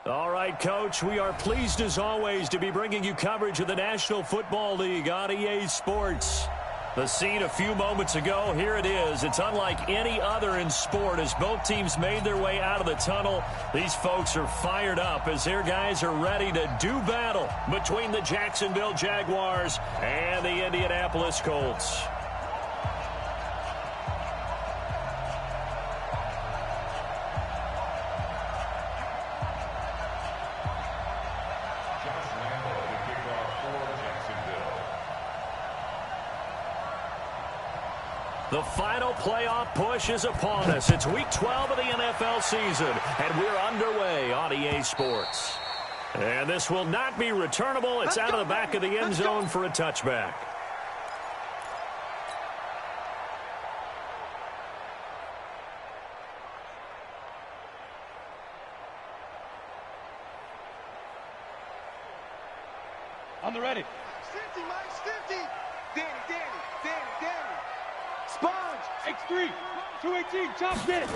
All right, Coach, we are pleased as always to be bringing you coverage of the National Football League on EA Sports. The scene a few moments ago, here it is. It's unlike any other in sport as both teams made their way out of the tunnel. These folks are fired up as their guys are ready to do battle between the Jacksonville Jaguars and the Indianapolis Colts. The final playoff push is upon us. It's Week 12 of the NFL season, and we're underway on EA Sports. And this will not be returnable. It's out of the back of the end zone for a touchback. On the ready. 50, Mike, 50. Danny. Sponge. X3. 218. Chop, get it.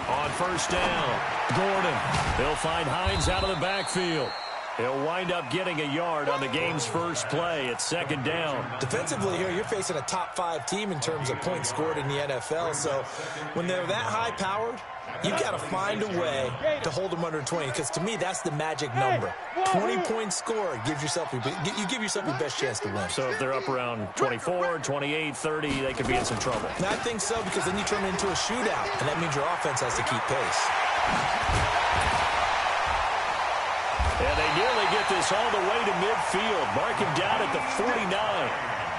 On first down, Gordon. He'll find Hines out of the backfield. He'll wind up getting a yard on the game's first play. It's second down. Defensively here, you're facing a top 5 team in terms of points scored in the NFL. So when they're that high-powered, you've got to find a way to hold them under 20, because to me, that's the magic number. 20 points scored, you give yourself your best chance to win. So if they're up around 24, 28, 30, they could be in some trouble. And I think so, because then you turn it into a shootout, and that means your offense has to keep pace. And they nearly get this all the way to midfield. Mark him down at the 49.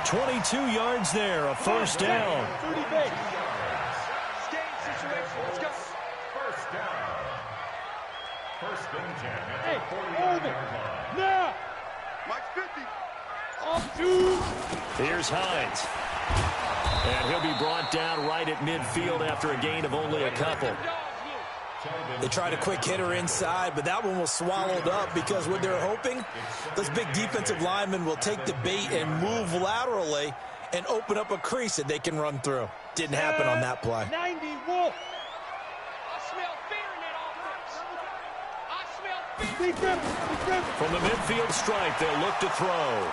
22 yards there, a first down. 30 base. Hey, Irvin. Now. Mike's 50. Off 2. Here's Hines. And he'll be brought down right at midfield after a gain of only a couple. They tried a quick hitter inside, but that one was swallowed up because what they're hoping, those big defensive linemen will take the bait and move laterally and open up a crease that they can run through. Didn't happen on that play. 90 Wolf. From the midfield stripe, they'll look to throw.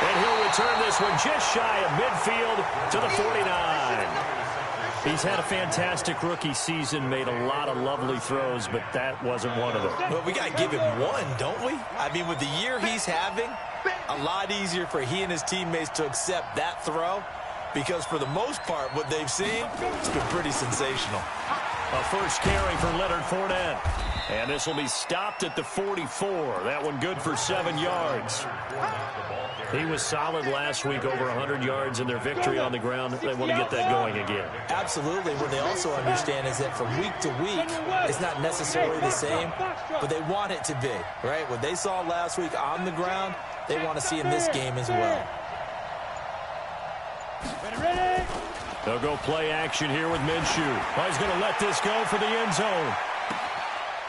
And he'll return this one just shy of midfield to the 49. He's had a fantastic rookie season, made a lot of lovely throws, but that wasn't one of them. Well, we got to give him one, don't we? I mean, with the year he's having, a lot easier for he and his teammates to accept that throw, because for the most part, what they've seen, it's been pretty sensational. A first carry for Leonard Fournette. And this will be stopped at the 44. That one good for 7 yards. He was solid last week, over 100 yards in their victory on the ground. They want to get that going again. Absolutely. What they also understand is that from week to week, it's not necessarily the same, but they want it to be, right? What they saw last week on the ground, they want to see in this game as well. Ready. They'll go play action here with Minshew. He's going to let this go for the end zone.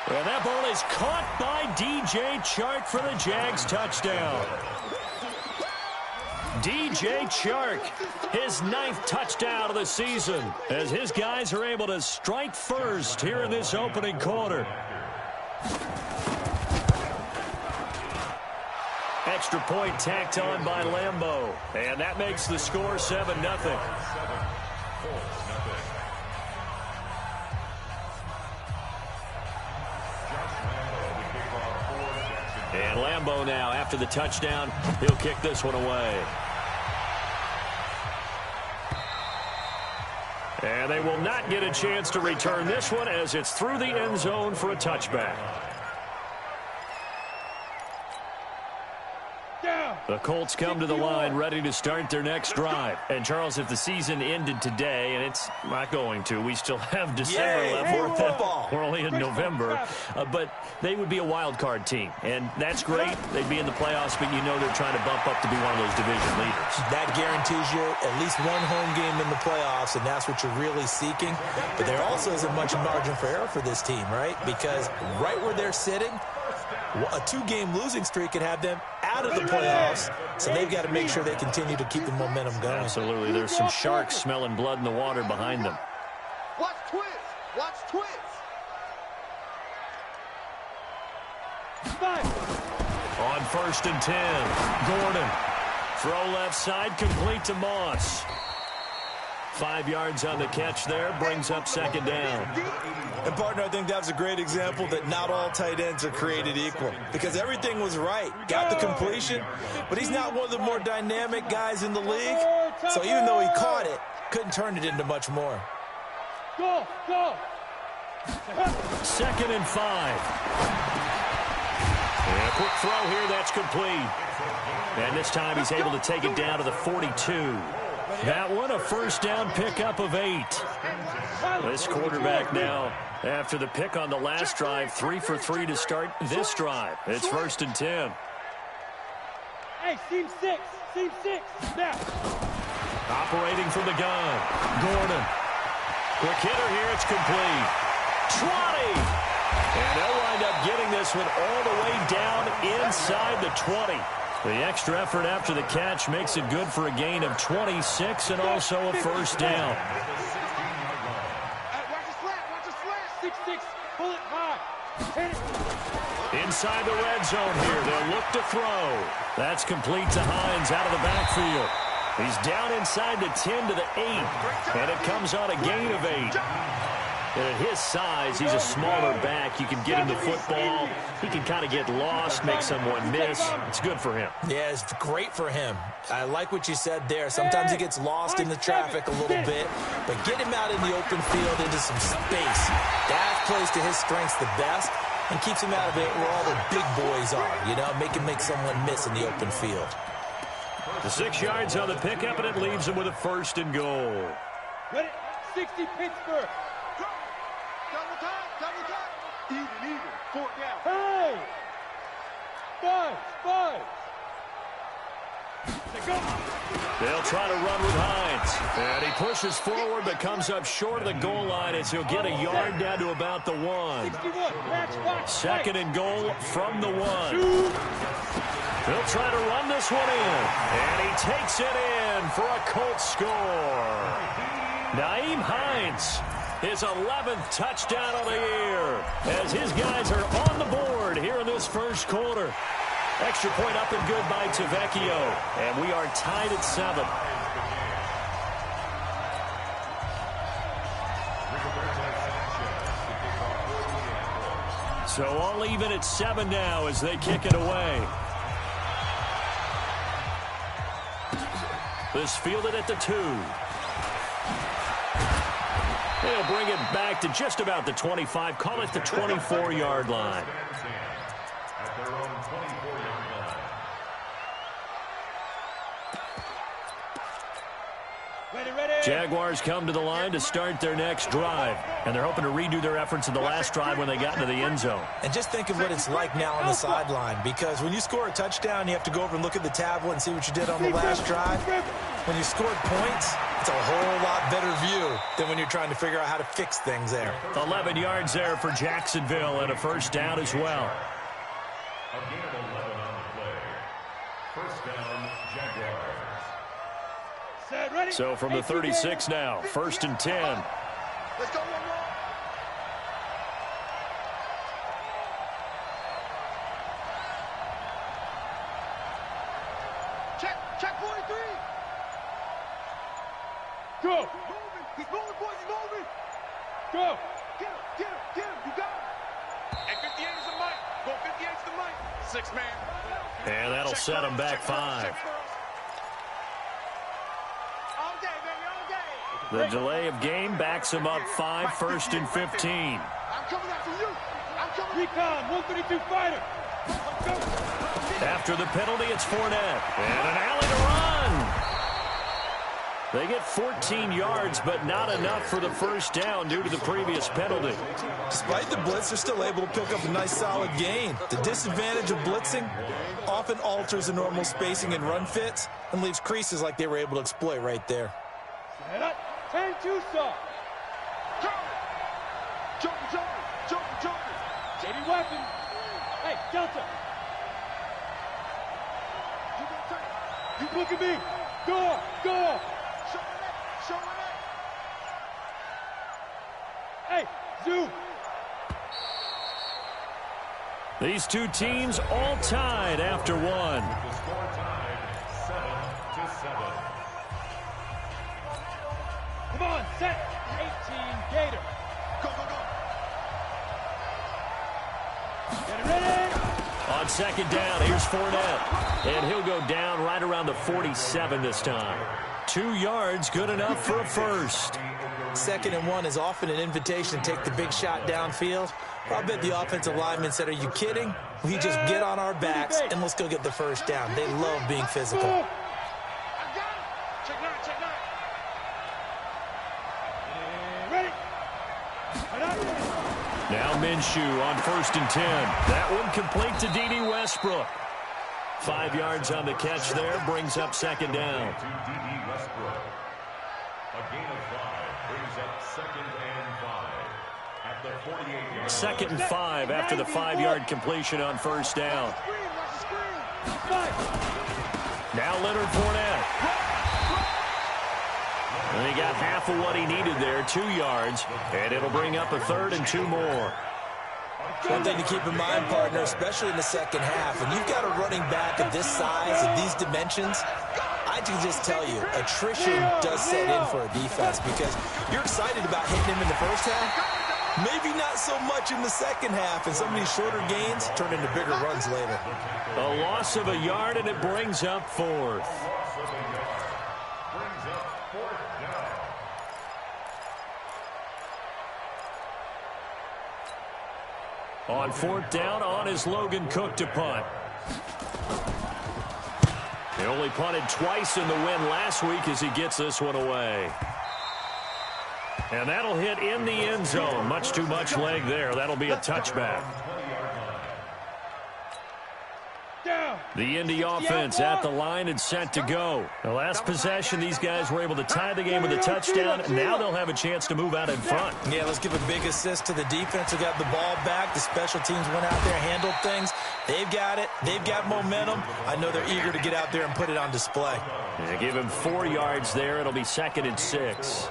And that ball is caught by DJ Chark for the Jags touchdown. DJ Chark, his 9th touchdown of the season, as his guys are able to strike first here in this opening quarter. Extra point tacked on by Lambeau. And that makes the score 7-0. And Lambeau now, after the touchdown, he'll kick this one away. And they will not get a chance to return this one as it's through the end zone for a touchback. The Colts come to the line ready to start their next drive. And, Charles, if the season ended today, and it's not going to, we still have December left. We're only in November. But they would be a wild card team. And that's great. They'd be in the playoffs, but you know they're trying to bump up to be one of those division leaders. That guarantees you at least one home game in the playoffs, and that's what you're really seeking. But there also isn't much margin for error for this team, right? Because right where they're sitting, a 2-game losing streak could have them out of the playoffs, so they've got to make sure they continue to keep the momentum going. Absolutely. There's some sharks smelling blood in the water behind them. Watch twist. Watch twist. first and 10. Gordon. Throw left side, complete to Moss. 5 yards on the catch there, brings up second down. And, partner, I think that was a great example that not all tight ends are created equal because everything was right. Got the completion, but he's not one of the more dynamic guys in the league. So even though he caught it, couldn't turn it into much more. Go, go. Second and 5. And a quick throw here, that's complete. And this time he's able to take it down to the 42. That one, a first down pickup of 8. This quarterback now, after the pick on the last drive, 3 for 3 to start this drive. It's first and 10. Hey, seam 6. Seam 6. Now. Operating from the gun. Gordon. Quick hitter here, it's complete. 20. And they'll wind up getting this one all the way down inside the 20. The extra effort after the catch makes it good for a gain of 26 and also a first down. Watch the slant, watch the slant. 6-6, pull it high. Hit it. Inside the red zone here, they'll look to throw. That's complete to Hines out of the backfield. He's down inside the 10 to the 8, and it comes on a gain of 8. And at his size, he's a smaller back. You can get him the football. He can kind of get lost, make someone miss. It's good for him. Yeah, it's great for him. I like what you said there. Sometimes he gets lost in the traffic a little bit, but get him out in the open field into some space. That plays to his strengths the best and keeps him out of it where all the big boys are, you know, make someone miss in the open field. The 6 yards on the pickup, and it leaves him with a first and goal. Ready? 60 Pittsburgh. Double time. Even. 4th down. Hey! 5. Go. They'll try to run with Hines. And he pushes forward but comes up short of the goal line as he'll get a yard down to about the 1. 61. Match watch. Second and goal from the 1. Shoot. He'll try to run this one in. And he takes it in for a Colts score. Nyheim Hines, his 11th touchdown of the year, as his guys are on the board here in this first quarter. Extra point up and good by Tavecchio, and we are tied at 7. So all even at 7 now as they kick it away. This fielded at the 2. They'll bring it back to just about the 25. Call it the 24-yard line. Jaguars come to the line to start their next drive, and they're hoping to redo their efforts in the last drive when they got into the end zone. And just think of what it's like now on the sideline, because when you score a touchdown, you have to go over and look at the tablet and see what you did on the last drive. When you scored points, it's a whole lot better view than when you're trying to figure out how to fix things there. 11 yards there for Jacksonville and a first down as well. A gain of 11 on the play. First down, Jaguars. So from the 36 now, first and 10. Let's go, 1 more. Check 43. Go. Moving. He's moving, boys. He's moving. Go. Get him. You got him. And 58 is the mic. Go 58 is the mic. 6 man. And that'll set him back 5. The delay of game backs him up 5, first and 15. I'm coming after you. I'm coming. Recon, 132 fighter. After the penalty, it's Fournette. And an alley to run. They get 14 yards, but not enough for the first down due to the previous penalty. Despite the blitz, they're still able to pick up a nice solid gain. The disadvantage of blitzing often alters the normal spacing and run fits and leaves creases like they were able to exploit right there. Set up. 10-2 saw. Jumping. JD weapon. Hey, Delta. You look at me. Go. Show it. Hey, Zoo. These two teams all tied after one. The score tied 7-7. Come on, set. 18 Gator. Go, go, go. Get ready. On second down, here's Fournette. And he'll go down right around the 47 this time. 2 yards, good enough for a first. 2nd and 1 is often an invitation to take the big shot downfield. I bet the offensive lineman said, are you kidding? We just get on our backs and let's go get the first down. They love being physical. I got it. Check 9, check 9. Ready. Now Minshew on 1st and 10. That one complete to D.D. Westbrook. 5 yards on the catch there, brings up 2nd down. To D.D. Westbrook. A gain of 5 brings up 2nd and 5 at the 48-yard 2nd and 5 after the 5-yard completion on 1st down. Screen, watch the screen. Now Leonard Fournette. And he got half of what he needed there, 2 yards, and it'll bring up a 3rd and 2 more. One thing to keep in mind, partner, especially in the second half, when you've got a running back of this size and these dimensions, I can just tell you, attrition does set in for a defense because you're excited about hitting him in the first half. Maybe not so much in the second half, and some of these shorter gains turn into bigger runs later. A loss of a yard, and it brings up 4th. On 4th down, on is Logan Cook to punt. He only punted twice in the win last week as he gets this one away. And that'll hit in the end zone. Much too much leg there. That'll be a touchback. The Indy offense at the line and set to go. The last possession, these guys were able to tie the game with a touchdown. Now they'll have a chance to move out in front. Yeah, let's give a big assist to the defense who got the ball back. The special teams went out there, handled things. They've got it. They've got momentum. I know they're eager to get out there and put it on display. Yeah, give him 4 yards there. It'll be 2nd and 6.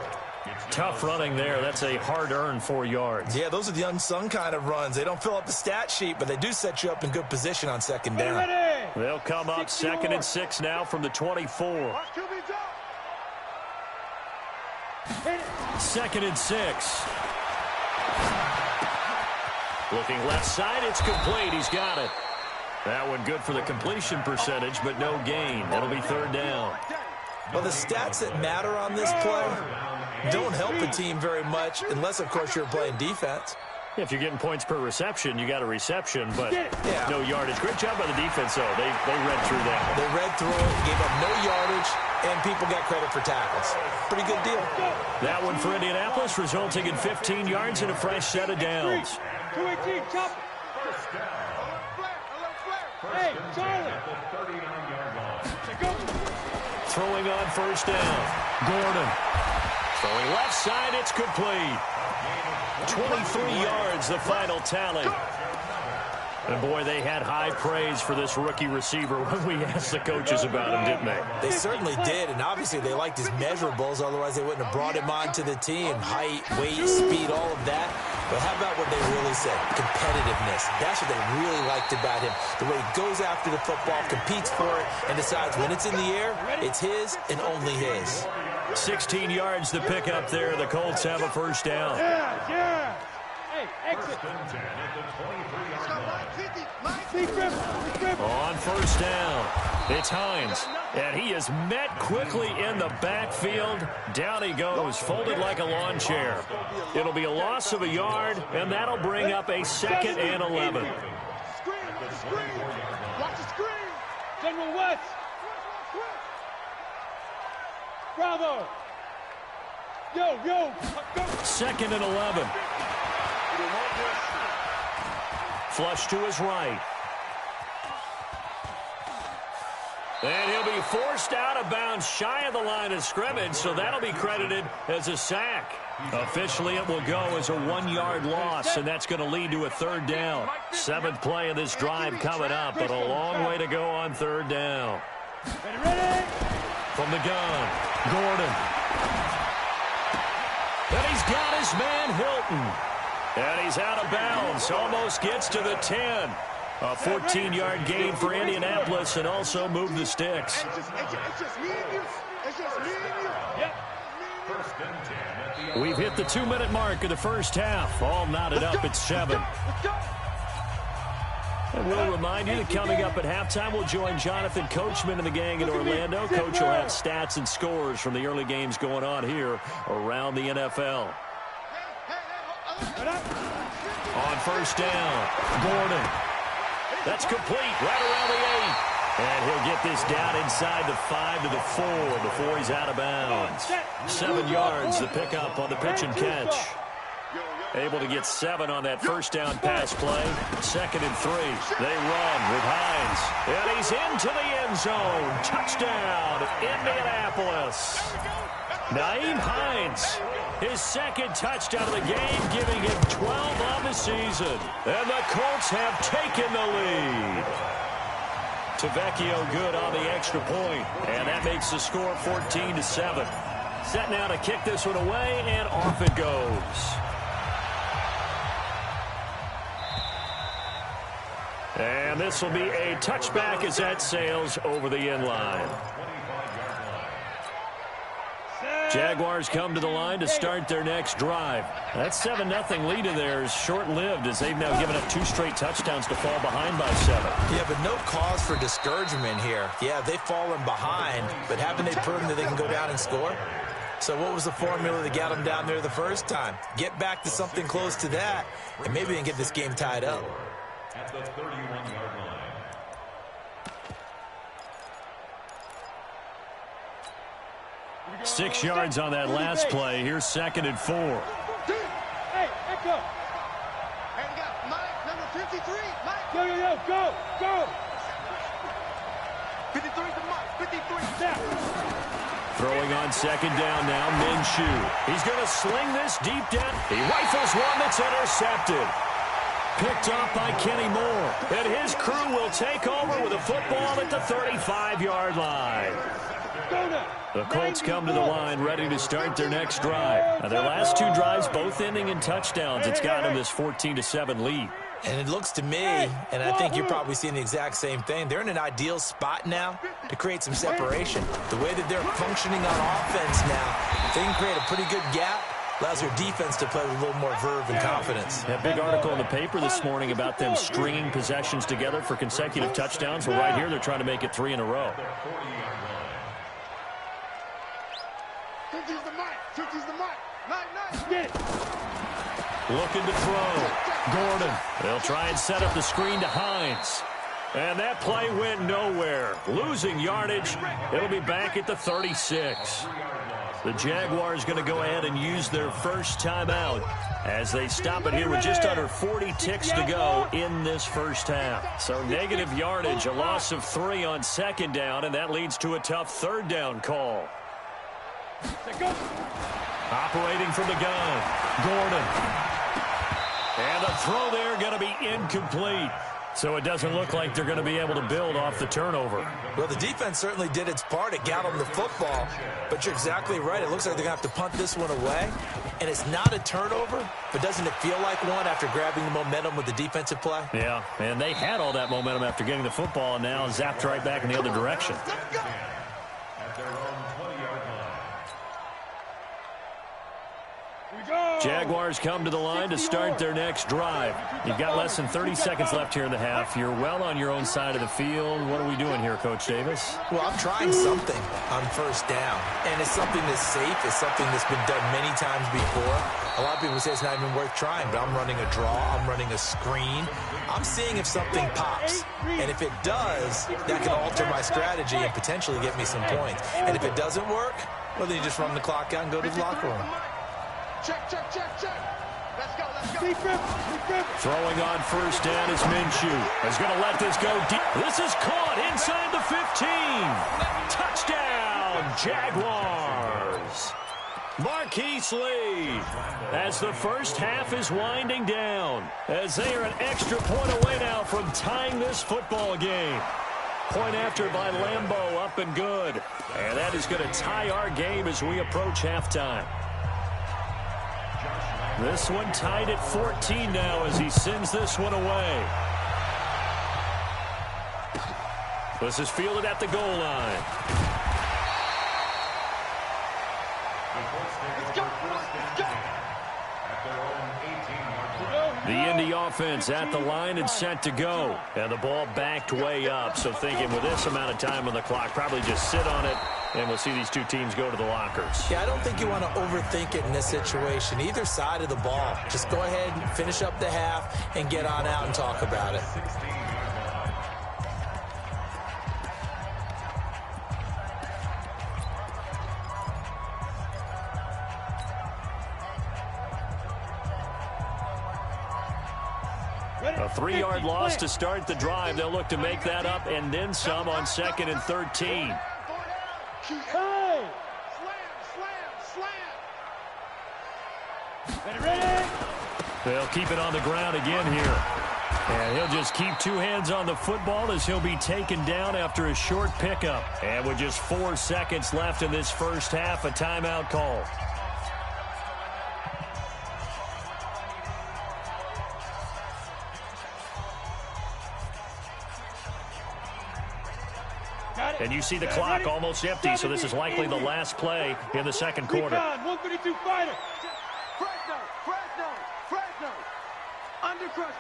Tough running there. That's a hard-earned 4 yards. Yeah, those are the unsung kind of runs. They don't fill up the stat sheet, but they do set you up in good position on second down. They'll come up 2nd and 6 now from the 24. 2nd and 6. Looking left side, it's complete. He's got it. That one good for the completion percentage, but no gain. That'll be 3rd down. Well, the stats that matter on this play don't help a team very much unless, of course, you're playing defense. If you're getting points per reception, you got a reception, but yeah, no yardage. Great job by the defense, though. They read through that. They read through it, gave up no yardage, and people got credit for tackles. Pretty good deal. That one for Indianapolis, resulting in 15 yards and a fresh set of downs. 218, chop. Hey, Charlie. Throwing on 1st down. Gordon. Throwing left side, it's complete. 23 yards, the final tally. And boy, they had high praise for this rookie receiver when we asked the coaches about him, didn't they? They certainly did, and obviously they liked his measurables, otherwise they wouldn't have brought him onto the team. Height, weight, speed, all of that. But how about what they really said? Competitiveness. That's what they really liked about him. The way he goes after the football, competes for it, and decides when it's in the air, it's his and only his. 16 yards to pick up there. The Colts have a 1st down. Yeah. Hey, exit. On 1st down, it's Hines. And he is met quickly in the backfield. Down he goes, folded like a lawn chair. It'll be a loss of a yard, and that'll bring up a 2nd and 11. Watch the screen. General West. Bravo. Yo. Go. 2nd and 11. Flush to his right. And he'll be forced out of bounds shy of the line of scrimmage, so that'll be credited as a sack. Officially, it will go as a 1-yard loss, and that's going to lead to a 3rd down. 7th play of this drive coming up, but a long way to go on 3rd down. Ready? From the gun, Gordon. And he's got his man, Hilton. And he's out of bounds, almost gets to the 10. A 14-yard gain for Indianapolis and also move the sticks. It's just me and you. It's just me and you. Yep. First and 10. We've hit the 2-minute mark of the first half. All knotted up at 7. Let's go. And we'll remind you that coming up at halftime, we'll join Jonathan Coachman and the gang in Orlando. Coach will have stats and scores from the early games going on here around the NFL. On first down, Gordon. That's complete right around the 8. And he'll get this down inside the 5 to the 4 before he's out of bounds. 7 yards, the pickup on the pitch and catch. Able to get 7 on that first down pass play. 2nd and 3. They run with Hines. And he's into the end zone. Touchdown, Indianapolis. Nyheim Hines, his 2nd touchdown of the game, giving him 12 on the season. And the Colts have taken the lead. Tavecchio good on the extra point. And that makes the score 14-7. Set now to kick this one away, and off it goes. And this will be a touchback as that sails over the end line. Jaguars come to the line to start their next drive. That 7-0 lead of theirs short-lived as they've now given up 2 straight touchdowns to fall behind by 7. Yeah, but no cause for discouragement here. Yeah, they've fallen behind, but haven't they proven that they can go down and score? So what was the formula that got them down there the first time? Get back to something close to that, and maybe they can get this game tied up. At the 31-yard line. 6 yards on that last play. Here's 2nd and 4. Hey, echo. Hey, we got Mike, number 53. Mike. Go. 53's the Mike. 53. Snap. Throwing on 2nd down now, Minshew. He's going to sling this deep down. He rifles one that's intercepted. Picked off by Kenny Moore. And his crew will take over with a football at the 35-yard line. The Colts come to the line ready to start their next drive. Now, their last 2 drives both ending in touchdowns. It's got them this 14-7 lead. And it looks to me, and I think you're probably seeing the exact same thing, they're in an ideal spot now to create some separation. The way that they're functioning on offense now, they can create a pretty good gap. Allows their defense to play with a little more verve and confidence. A big article in the paper this morning about them stringing possessions together for consecutive touchdowns. Well, right here, they're trying to make it 3 in a row. 50's the Mike. 50's the Mike. Nice. Get it. Looking to throw. Gordon. They'll try and set up the screen to Hines. And that play went nowhere. Losing yardage. It'll be back at the 36. The Jaguars going to go ahead and use their first timeout as they stop it here with just under 40 ticks to go in this first half. So negative yardage, a loss of 3 on 2nd down, and that leads to a tough 3rd down call. Operating from the gun, Gordon. And the throw there going to be incomplete. So it doesn't look like they're going to be able to build off the turnover. Well, the defense certainly did its part. It got them the football. But you're exactly right. It looks like they're going to have to punt this one away. And it's not a turnover, but doesn't it feel like one after grabbing the momentum with the defensive play? Yeah, and they had all that momentum after getting the football and now zapped right back in the other direction. At their own 20-yard line. Jaguars come to the line to start their next drive. You've got less than 30 seconds left here in the half. You're well on your own side of the field. What are we doing here, Coach Davis? Well, I'm trying something on first down, and it's something that's safe. It's something that's been done many times before. A lot of people say it's not even worth trying, but I'm running a draw. I'm running a screen. I'm seeing if something pops, and if it does, that can alter my strategy and potentially get me some points. And if it doesn't work, well, then you just run the clock out and go to the locker room. Check. Let's go. Throwing on first down is Minshew. He's going to let this go deep. This is caught inside the 15. Touchdown, Jaguars. Marquise Lee as the first half is winding down as they are an extra point away now from tying this football game. Point after by Lambeau, up and good. And that is going to tie our game as we approach halftime. This one tied at 14 now as he sends this one away. This is fielded at the goal line. The Indy offense at the line and set to go. And the ball backed way up. So thinking with this amount of time on the clock, probably just sit on it, and we'll see these two teams go to the lockers. Yeah, I don't think you want to overthink it in this situation. Either side of the ball. Just go ahead and finish up the half and get on out and talk about it. A 3-yard loss to start the drive. They'll look to make that up and then some on 2nd and 13. Hey! Ready? They'll keep it on the ground again here. And he'll just keep 2 hands on the football as he'll be taken down after a short pickup. And with just 4 seconds left in this first half, a timeout call. And you see the clock almost empty, so this is likely the last play in the second quarter. 132 fighter. Fresno. Undercrush.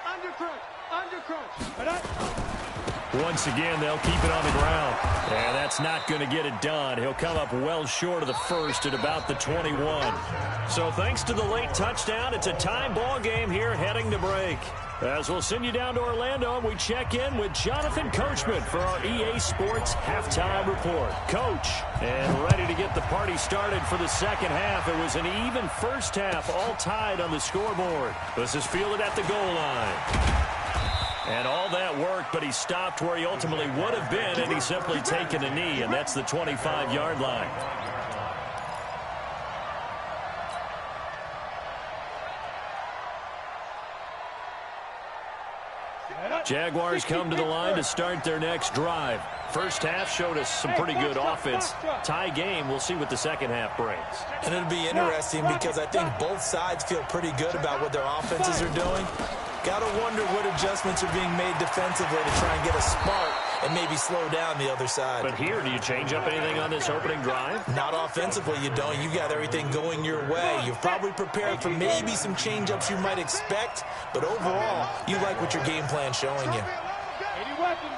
Once again, they'll keep it on the ground. And that's not going to get it done. He'll come up well short of the first at about the 21. So thanks to the late touchdown, it's a tie ball game here heading to break. As we'll send you down to Orlando, we check in with Jonathan Coachman for our EA Sports Halftime Report. Coach, and ready to get the party started for the second half. It was an even first half, all tied on the scoreboard. This is fielded at the goal line. And all that worked, but he stopped where he ultimately would have been, and he's simply taken a knee, and that's the 25-yard line. Jaguars come to the line to start their next drive. First half showed us some pretty good offense. Tie game, we'll see what the second half brings. And it'll be interesting because I think both sides feel pretty good about what their offenses are doing. Got to wonder what adjustments are being made defensively to try and get a spark and maybe slow down the other side. But here, do you change up anything on this opening drive? Not offensively, you don't. You got everything going your way. You've probably prepared for maybe some change-ups you might expect, but overall, you like what your game plan's showing you. 80 weapons.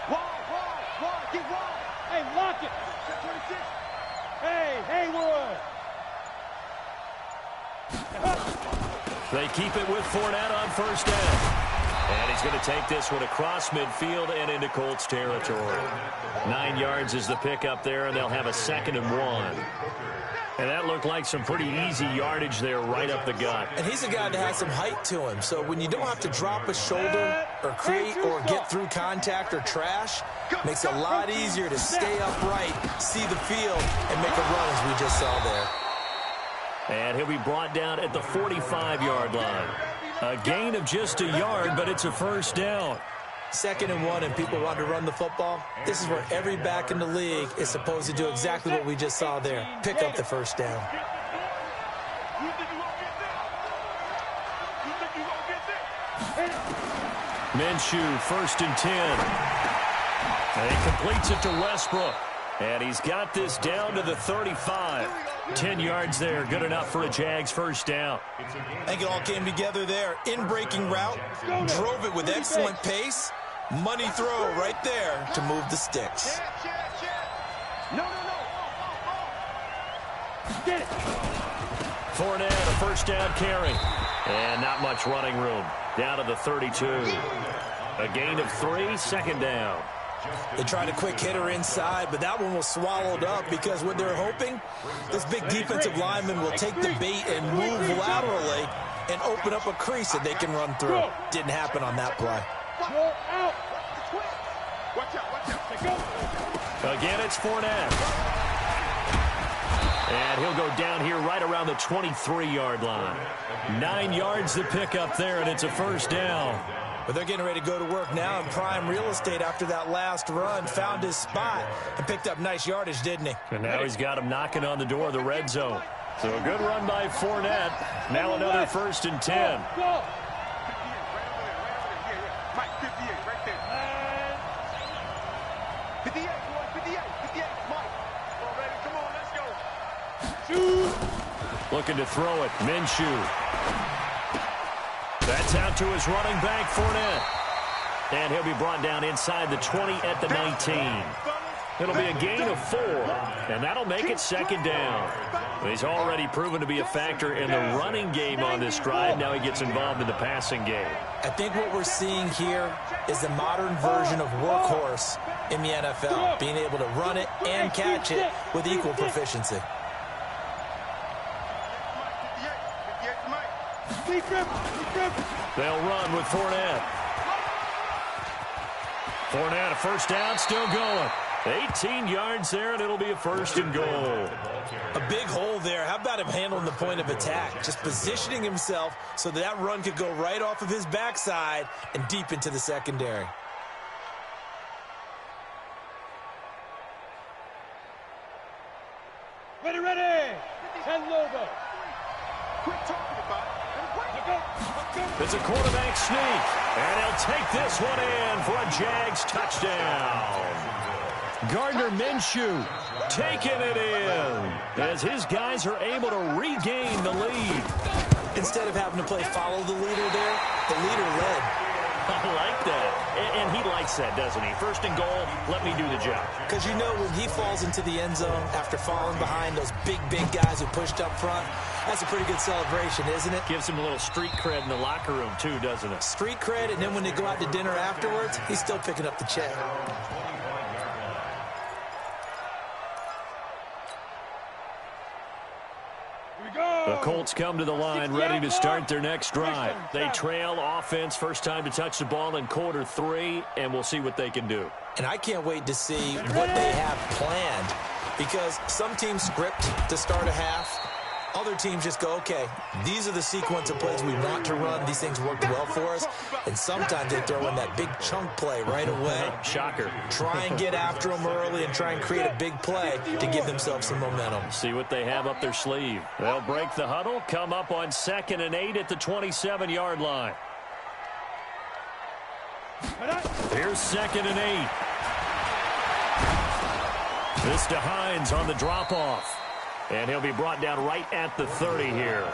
Wide. Get wide. Hey, lock it. 26. Hey, Haywood. They keep it with Fournette on first down. And he's going to take this one across midfield and into Colts territory. 9 yards is the pickup there, and they'll have a 2nd and 1. And that looked like some pretty easy yardage there right up the gut. And he's a guy that has some height to him, so when you don't have to drop a shoulder or create or get through contact or trash, makes it a lot easier to stay upright, see the field, and make a run as we just saw there. And he'll be brought down at the 45-yard line. A gain of just a yard, but it's a first down. 2nd and 1, and people want to run the football. This is where every back in the league is supposed to do exactly what we just saw there. Pick up the first down. Minshew, 1st and 10. And he completes it to Westbrook. And he's got this down to the 35. 10 yards there, good enough for a Jags first down. I think it all came together there. In-breaking route, drove it with excellent pace. Money throw right there to move the sticks. No. Get it. Fournette, a first down carry. And not much running room. Down to the 32. A gain of 3, 2nd down. They tried a quick hitter inside, but that one was swallowed up because what they're hoping, this big defensive lineman will take the bait and move laterally and open up a crease that they can run through. Didn't happen on that play. Again, it's Fournette. And he'll go down here right around the 23-yard line. 9 yards the pickup there, and it's a first down. But they're getting ready to go to work now in prime real estate after that last run. Found his spot and picked up nice yardage, didn't he? And now he's got him knocking on the door of the red zone. So a good run by Fournette. Now another 1st and 10. 58, boys, 58, 58, Mike. All ready, come on, let's go. Shoot. Looking to throw it. Minshew. That's out to his running back, Fournette. And he'll be brought down inside the 20 at the 19. It'll be a gain of 4, and that'll make it second down. He's already proven to be a factor in the running game on this drive. Now he gets involved in the passing game. I think what we're seeing here is the modern version of workhorse in the NFL, being able to run it and catch it with equal proficiency. They'll run with Fournette. Fournette, a first down, still going. 18 yards there, and it'll be a first and goal. A big hole there. How about him handling the point of attack? Just positioning himself so that run could go right off of his backside and deep into the secondary. Ready, ready. Ten Lobo. Quit talking about it. It's a quarterback sneak, and he'll take this one in for a Jags touchdown. Gardner Minshew taking it in as his guys are able to regain the lead. Instead of having to play follow the leader there, the leader led. I like that. And he likes that, doesn't he? First and goal, let me do the job. Because you know when he falls into the end zone after falling behind those big guys who pushed up front, that's a pretty good celebration, isn't it? Gives him a little street cred in the locker room, too, doesn't it? Street cred, and then when they go out to dinner afterwards, he's still picking up the check. The Colts come to the line ready to start their next drive. They trail offense, first time to touch the ball in quarter 3, and we'll see what they can do. And I can't wait to see what they have planned, because some teams script to start a half. Other teams just go, okay, these are the sequence of plays we want to run. These things worked well for us. And sometimes they throw in that big chunk play right away. Shocker. Try and get after them early and try and create a big play to give themselves some momentum. See what they have up their sleeve. They'll break the huddle, come up on 2nd and 8 at the 27-yard line. Here's 2nd and 8. This to Hines on the drop-off. And he'll be brought down right at the 30 here.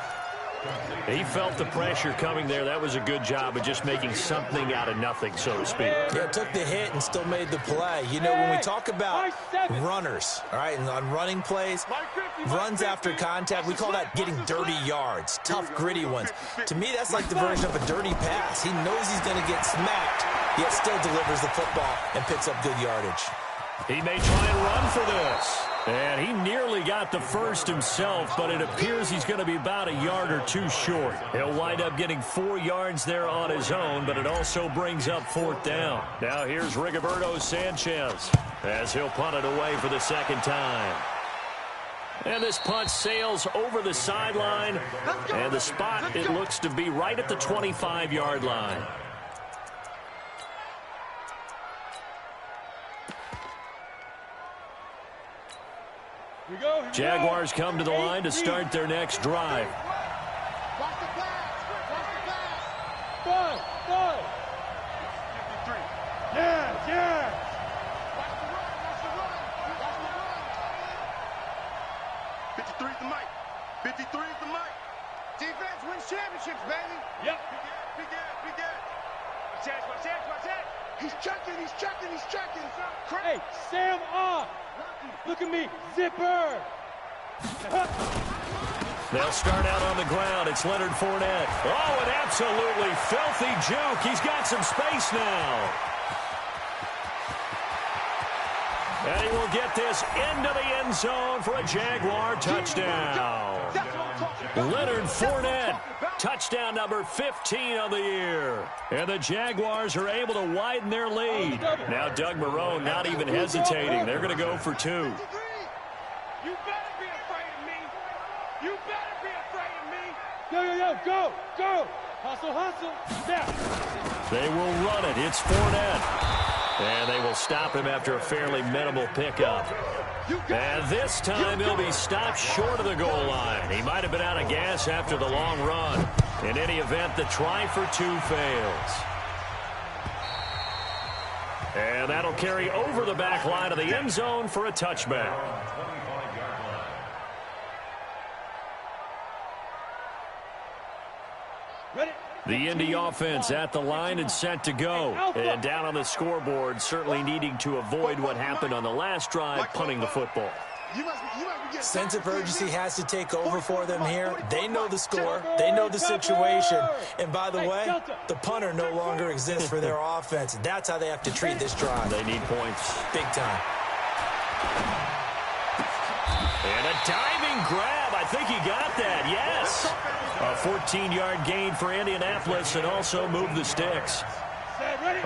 He felt the pressure coming there. That was a good job of just making something out of nothing, so to speak. Yeah, took the hit and still made the play. You know, when we talk about runners, all right, and on running plays, runs after contact, we call that getting dirty yards, tough, gritty ones. To me, that's like the version of a dirty pass. He knows he's going to get smacked, yet still delivers the football and picks up good yardage. He may try and run for this. And he nearly got the first himself, but it appears he's going to be about a yard or 2 short. He'll wind up getting 4 yards there on his own, but it also brings up 4th down. Now here's Rigoberto Sanchez as he'll punt it away for the second time. And this punt sails over the sideline, and the spot, it looks to be right at the 25-yard line. Jaguars come to the line to start their next drive. Watch the pass. Watch the pass. 53. Yeah. Watch the run. 53 is the mic. 53 is the mic. Defense wins championships, baby. Yep. Big ass. Watch that. He's checking. Hey, Sam off. Look at me, zipper. They'll start out on the ground. It's Leonard Fournette. Oh, an absolutely filthy juke. He's got some space now. And he will get this into the end zone for a Jaguar touchdown. Leonard Fournette, touchdown number 15 of the year. And the Jaguars are able to widen their lead. Now Doug Marrone not even hesitating. They're going to go for 2. You better be afraid of me. Yo, go. Hustle. Now. They will run it. It's Fournette. And they will stop him after a fairly minimal pickup. And this time he'll be stopped short of the goal line. He might have been out of gas after the long run. In any event, the try for 2 fails. And that'll carry over the back line of the end zone for a touchback. The Indy offense at the line and set to go. And down on the scoreboard, certainly needing to avoid what happened on the last drive, punting the football. Sense of urgency has to take over for them here. They know the score. They know the situation. And by the way, the punter no longer exists for their offense. That's how they have to treat this drive. They need points. Big time. And a diving grab. I think he got that. Yes. A 14-yard gain for Indianapolis and also move the sticks.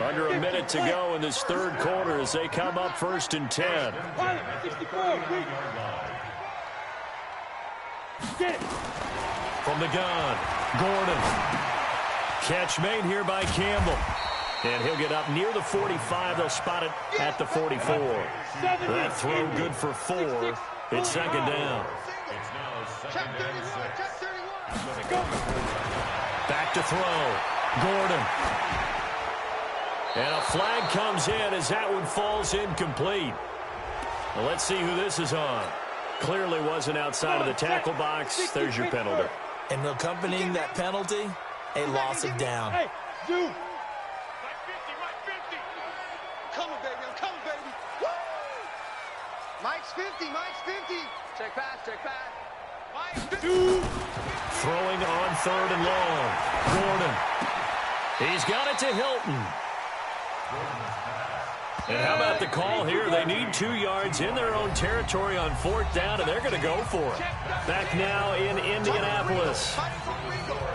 Under a minute to go in this third quarter as they come up 1st and 10. From the gun, Gordon. Catch made here by Campbell. And he'll get up near the 45. They'll spot it at the 44. That throw good for 4. It's second down. It's now second and 6. Back to throw. Gordon. And a flag comes in as that one falls incomplete. Well, let's see who this is on. Clearly wasn't outside of the tackle box. There's your penalty. And accompanying that penalty, a loss of down. Hey, dude. Mike 50. Coming, baby. I'm coming, baby. Woo! Mike's 50. Mike's 50. Check pass. Mike 50. Throwing on 3rd and long. Gordon. He's got it to Hilton. And how about the call here? They need 2 yards in their own territory on 4th down, and they're going to go for it. Back now in Indianapolis.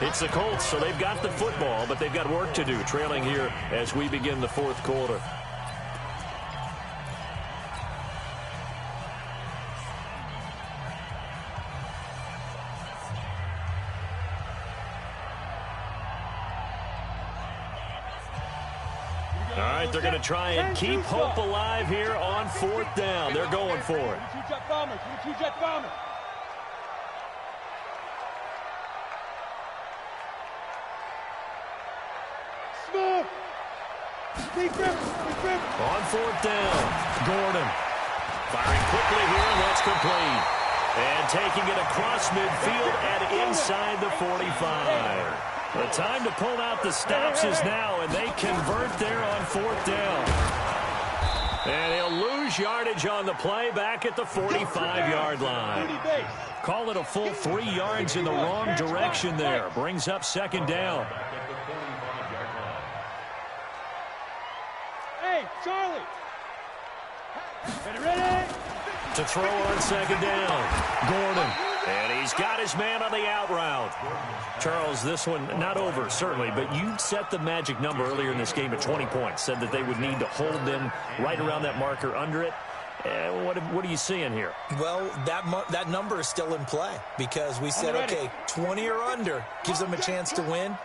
It's the Colts, so they've got the football, but they've got work to do, trailing here as we begin the 4th quarter. All right, they're going to try and keep hope alive here on 4th down. They're going for it. Two-jet bombers. Smoke. Deep grip. On 4th down, Gordon. Firing quickly here, and that's complete. And taking it across midfield and inside the 45. The time to pull out the stops is now, and they convert there on 4th down. And he'll lose yardage on the play back at the 45-yard line. Call it a full 3 yards in the wrong direction there. Brings up 2nd down. Hey, Charlie. Ready? To throw on 2nd down, Gordon. And he's got his man on the out route. Charles, this one not over, certainly, but you set the magic number earlier in this game at 20 points. Said that they would need to hold them right around that marker under it. What are you seeing here? Well, that number is still in play because we said, okay, 20 or under gives them a chance to win.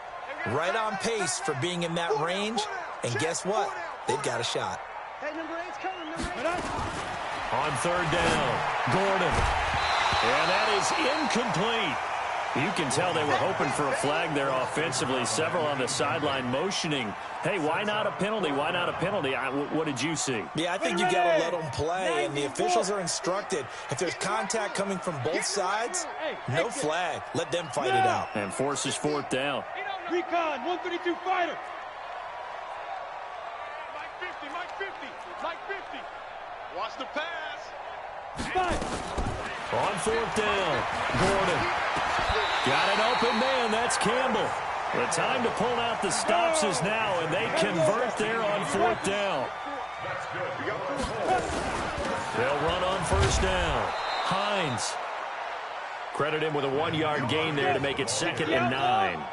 Right on pace for being in that range. And guess what? They've got a shot. Hey, number 8's coming. Number 8. On 3rd down, Gordon. And that is incomplete. You can tell they were hoping for a flag there offensively. Several on the sideline motioning. Hey, why not a penalty? Why not a penalty? What did you see? Yeah, I think you got to let them play, and the officials are instructed. If there's contact coming from both sides, no flag. Let them fight it out. And forces 4th down. Recon, 132 fighter. Mike 50. Watch the pass. Five. On 4th down, Gordon. Got an open man. That's Campbell. The time to pull out the stops is now, and they convert there on 4th down. They'll run on 1st down. Hines. Credit him with a 1-yard gain there to make it 2nd and 9.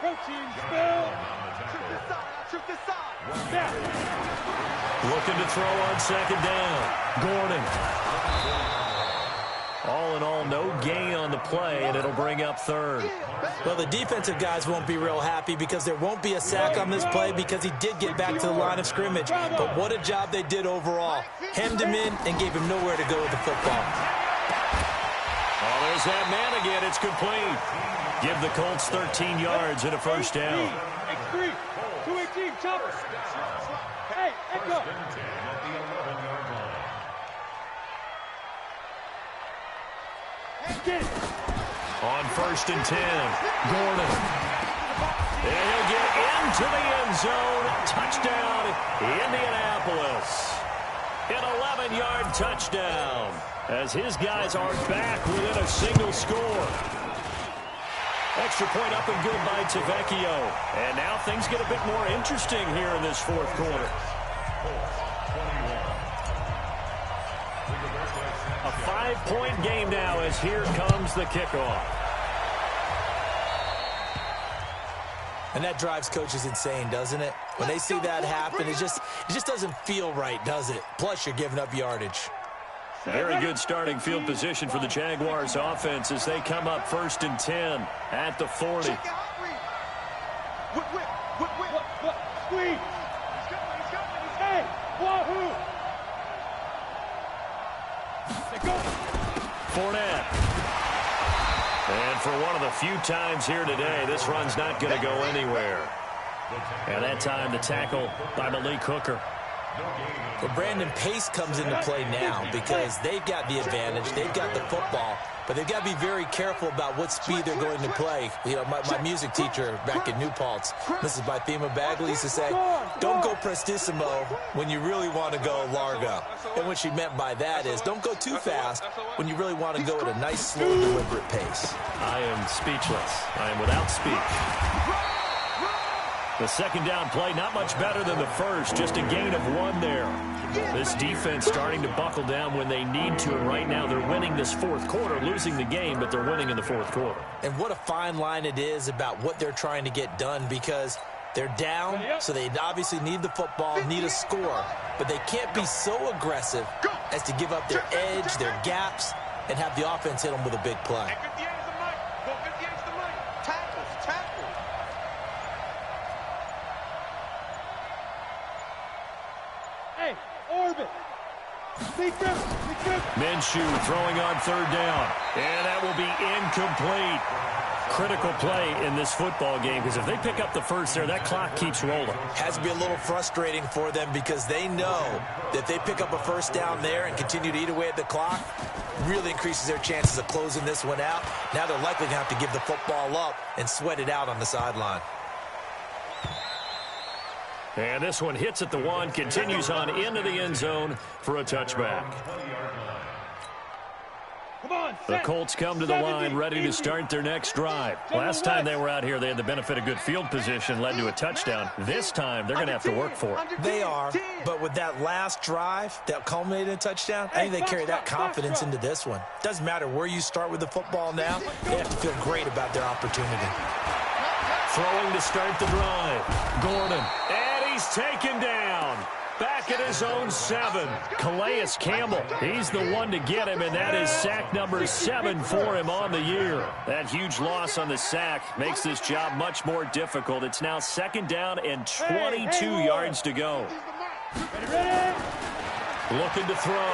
Looking to throw on 2nd down. Gordon. All in all, no gain on the play, and it'll bring up 3rd. Well, the defensive guys won't be real happy because there won't be a sack on this play because he did get back to the line of scrimmage. But what a job they did overall. Hemmed him in and gave him nowhere to go with the football. Oh, there's that man again. It's complete. Give the Colts 13 yards and a 1st down. X3, 218, chopper. Hey, let go. First and 10 at the 11-yard line. Get it. On first and 10, Gordon. And he'll get into the end zone. Touchdown, Indianapolis. An 11-yard touchdown as his guys are back within a single score. Extra point up and good by Tavecchio. And now things get a bit more interesting here in this fourth quarter. A 5-point game now as here comes the kickoff. And that drives coaches insane, doesn't it? When they see that happen, it just doesn't feel right, does it? Plus, you're giving up yardage. Very good starting field position for the Jaguars offense as they come up first and 10 at the 40. Squeeze. Hey, wahoo. Let go. Fournette. And for one of the few times here today, this run's not going to go anywhere. And that time the tackle by Malik Hooker. Well, Brandon, pace comes into play now because they've got the advantage. They've got the football, but they've got to be very careful about what speed they're going to play. You know, my music teacher back in New Paltz, Mrs. Bythema Bagley, used to say, don't go prestissimo when you really want to go largo. And what she meant by that is don't go too fast when you really want to go at a nice, slow, deliberate pace. I am speechless. I am without speech. The second down play, not much better than the first, just a gain of 1 there. This defense starting to buckle down when they need to, and right now they're winning this fourth quarter, losing the game, but they're winning in the fourth quarter. And what a fine line it is about what they're trying to get done because they're down, so they obviously need the football, need a score, but they can't be so aggressive as to give up their edge, their gaps, and have the offense hit them with a big play. Orbit. Minshew throwing on third down. And that will be incomplete. Critical play in this football game because if they pick up the first there, that clock keeps rolling. Has to be a little frustrating for them because they know that if they pick up a first down there and continue to eat away at the clock, really increases their chances of closing this one out. Now they're likely going to have to give the football up and sweat it out on the sideline. And this one hits at the 1, continues on into the end zone for a touchback. The Colts come to the line ready to start their next drive. Last time they were out here, they had the benefit of good field position, led to a touchdown. This time, they're going to have to work for it. They are, but with that last drive that culminated in a touchdown, I think they carry that confidence into this one. Doesn't matter where you start with the football now, they have to feel great about their opportunity. Throwing to start the drive. Gordon. He's taken down. Back at his own 7. Calais Campbell. He's the one to get him, and that is sack number 7 for him on the year. That huge loss on the sack makes this job much more difficult. It's now second down and 22 yards to go. Looking to throw.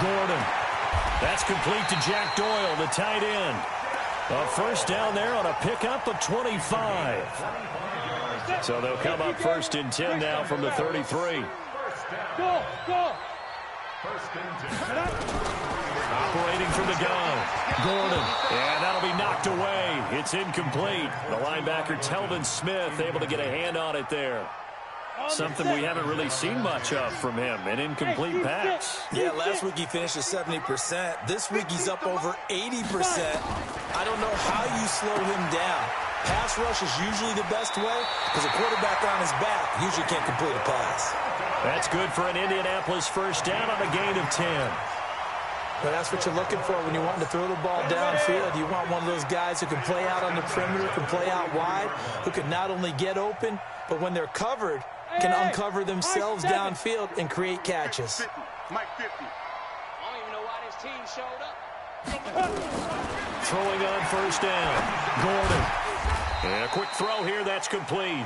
Gordon. That's complete to Jack Doyle, the tight end. A first down there on a pickup of 25. So they'll come up first and 10 now from the 33. Go. Operating from the gun. Gordon. And that'll be knocked away. It's incomplete. The linebacker, Telvin Smith, able to get a hand on it there. Something we haven't really seen much of from him, an incomplete pass. Yeah, last week he finished at 70%. This week he's up over 80%. I don't know how you slow him down. Pass rush is usually the best way because a quarterback on his back usually can't complete a pass. That's good for an Indianapolis first down on a gain of 10. But that's what you're looking for when you want to throw the ball downfield. You want one of those guys who can play out on the perimeter, can play out wide, who can not only get open, but when they're covered, can uncover themselves downfield and create catches. Mike 50. I don't even know why this team showed up. Throwing on first down. Gordon. And a quick throw here. That's complete.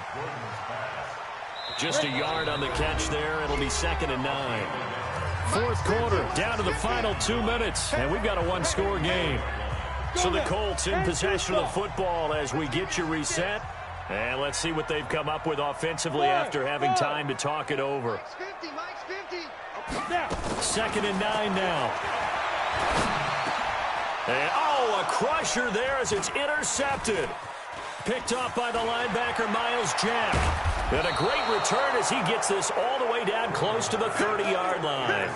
Just a yard on the catch there. It'll be second and 9. Fourth quarter, down to the final 2 minutes, and we've got a one-score game. So the Colts in possession of the football as we get you reset. And let's see what they've come up with offensively after having time to talk it over. Mike's 50, Mike's 50. Now. 2nd and 9 now. And, oh, a crusher there as it's intercepted. Picked off by the linebacker, Miles Jack. And a great return as he gets this all the way down close to the 30-yard line.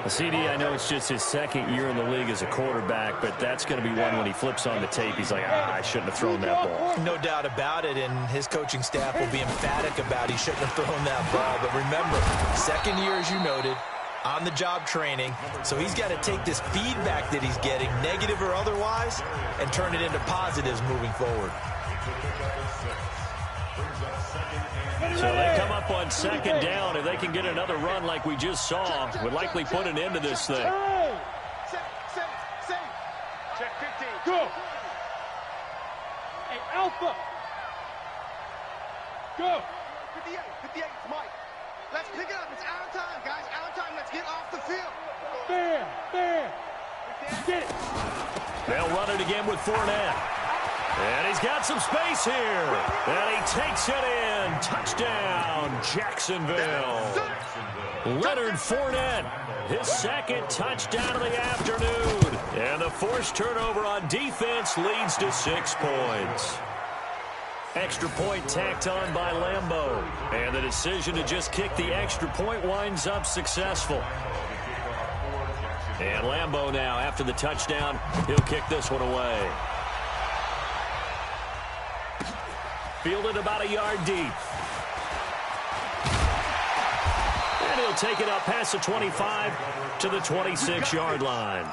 CD, I know it's just his 2nd year in the league as a quarterback, but that's going to be one when he flips on the tape. He's like, I shouldn't have thrown that ball. No doubt about it, and his coaching staff will be emphatic about he shouldn't have thrown that ball. But remember, 2nd year, as you noted, on-the-job training, so he's got to take this feedback that he's getting, negative or otherwise, and turn it into positives moving forward. So they come up on 2nd down. If they can get another run like we just saw, would likely put an end to this thing. Check 15. Go. Hey, Alpha. Go. 58, 58, it's Mike. Let's pick it up. It's our time, guys. Our time. Let's get off the field. Bam. Bam. Get it. They'll run it again with Fournette. And he's got some space here. And he takes it in. Touchdown, Jacksonville. Leonard Fournette, his 2nd touchdown of the afternoon. And the forced turnover on defense leads to 6 points. Extra point tacked on by Lambeau. And the decision to just kick the extra point winds up successful. And Lambeau now, after the touchdown, he'll kick this one away. Fielded about a yard deep. And he'll take it up past the 25 to the 26-yard line.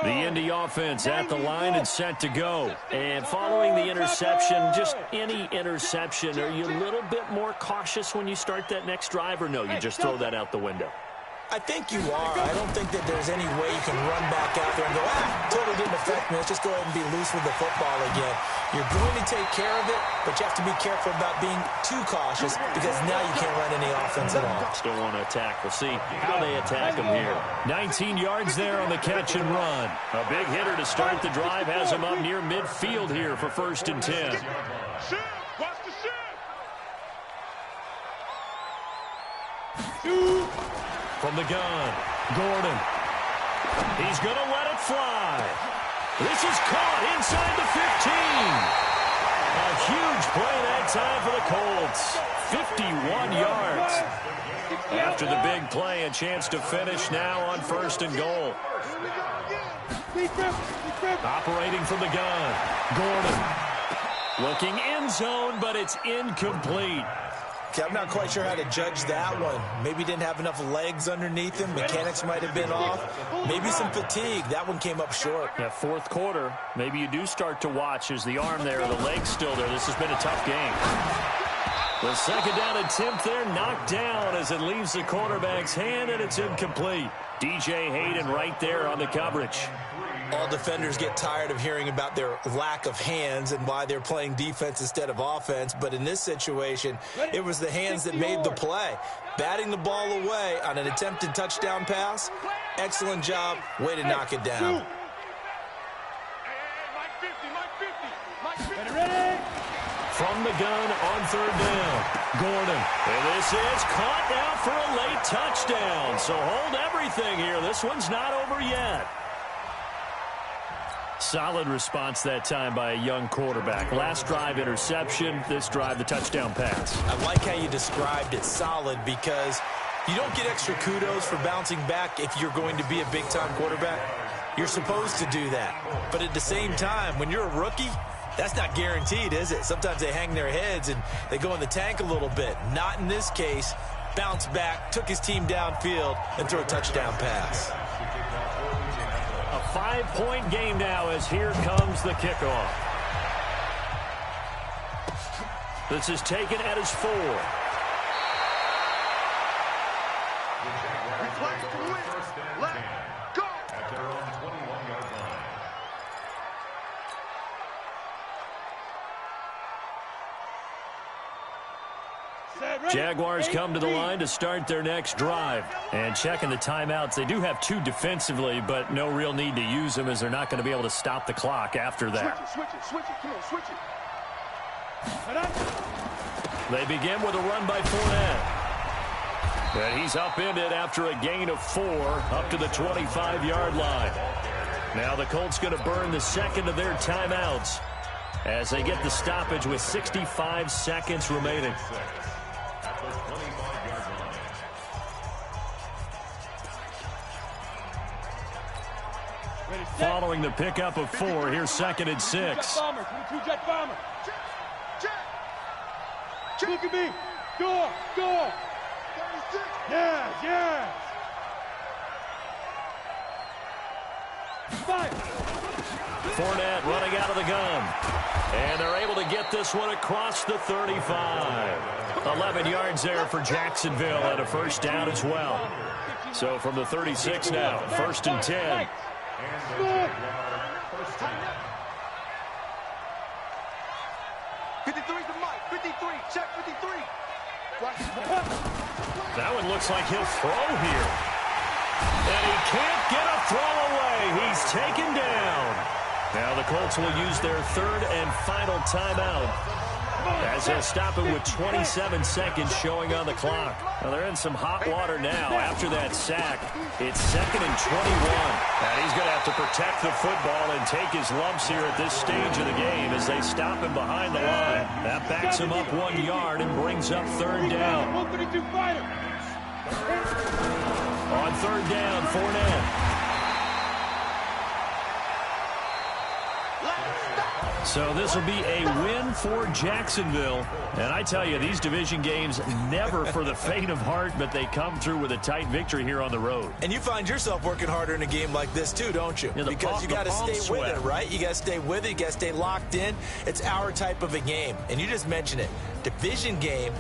The Indy offense at the line and set to go. And following the interception, just any interception, are you a little bit more cautious when you start that next drive, or no, you just throw that out the window? I think you are. I don't think that there's any way you can run back out there and go, totally didn't affect me. Let's just go ahead and be loose with the football again. You're going to take care of it, but you have to be careful about being too cautious because now you can't run any offense at all. Still want to attack. We'll see how they attack him here. 19 yards there on the catch and run. A big hitter to start the drive has him up near midfield here for 1st and 10. From the gun, Gordon. He's going to let it fly. This is caught inside the 15. A huge play that time for the Colts. 51 yards. After the big play, a chance to finish now on 1st and goal. Operating from the gun, Gordon. Looking end zone, but it's incomplete. Okay, I'm not quite sure how to judge that one. Maybe didn't have enough legs underneath him. Mechanics might have been off. Maybe some fatigue. That one came up short. That 4th quarter, maybe you do start to watch as the arm there, the leg's still there. This has been a tough game. The 2nd down attempt there knocked down as it leaves the quarterback's hand, and it's incomplete. DJ Hayden right there on the coverage. All defenders get tired of hearing about their lack of hands and why they're playing defense instead of offense. But in this situation, it was the hands that made the play. Batting the ball away on an attempted touchdown pass. Excellent job. Way to knock it down. From the gun on 3rd down, Gordon. And this is caught now for a late touchdown. So hold everything here. This one's not over yet. Solid response that time by a young quarterback. Last drive, interception. This drive, the touchdown pass. I like how you described it, solid, because you don't get extra kudos for bouncing back if you're going to be a big-time quarterback. You're supposed to do that. But at the same time, when you're a rookie, that's not guaranteed, is it? Sometimes they hang their heads and they go in the tank a little bit. Not in this case. Bounce back, took his team downfield, and threw a touchdown pass. A 5-point game now as here comes the kickoff. This is taken at his 4. Jaguars come to the line to start their next drive. And checking the timeouts, they do have 2 defensively, but no real need to use them as they're not going to be able to stop the clock after that. Switch it. Come on, switch it. They begin with a run by Fournette. And he's upended after a gain of 4 up to the 25-yard line. Now the Colts going to burn the second of their timeouts as they get the stoppage with 65 seconds remaining. Following the pickup of 4, here's 2nd and 6. Jet bomber. Look at me. Door. Yes. Fournette running out of the gun. And they're able to get this one across the 35. 11 yards there for Jacksonville and a first down as well. So from the 36 now, 1st and 10. 53 to Mike. 53. Check 53. That one looks like he'll throw here. And he can't get a throw away. He's taken down. Now the Colts will use their 3rd and final timeout as they'll stop it with 27 seconds showing on the clock. Well, they're in some hot water now after that sack. It's 2nd and 21. And he's going to have to protect the football and take his lumps here at this stage of the game as they stop him behind the line. That backs him up 1 yard and brings up 3rd down. On 3rd down, Fournette. So this will be a win for Jacksonville. And I tell you, these division games never for the faint of heart, but they come through with a tight victory here on the road. And you find yourself working harder in a game like this too, don't you? Yeah, because you got to stay with it, right? You got to stay with it. You got to stay locked in. It's our type of a game. And you just mentioned it. Division game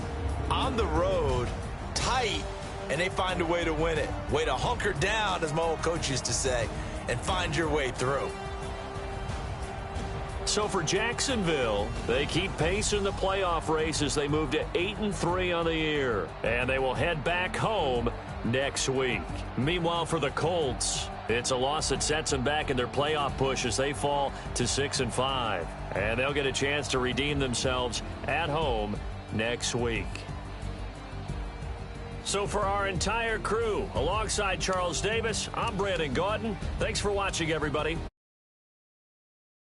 on the road, tight, and they find a way to win it. Way to hunker down, as my old coach used to say, and find your way through. So for Jacksonville, they keep pace in the playoff race as they move to 8-3 on the year. And they will head back home next week. Meanwhile, for the Colts, it's a loss that sets them back in their playoff push as they fall to 6-5. And they'll get a chance to redeem themselves at home next week. So for our entire crew, alongside Charles Davis, I'm Brandon Gautin. Thanks for watching, everybody.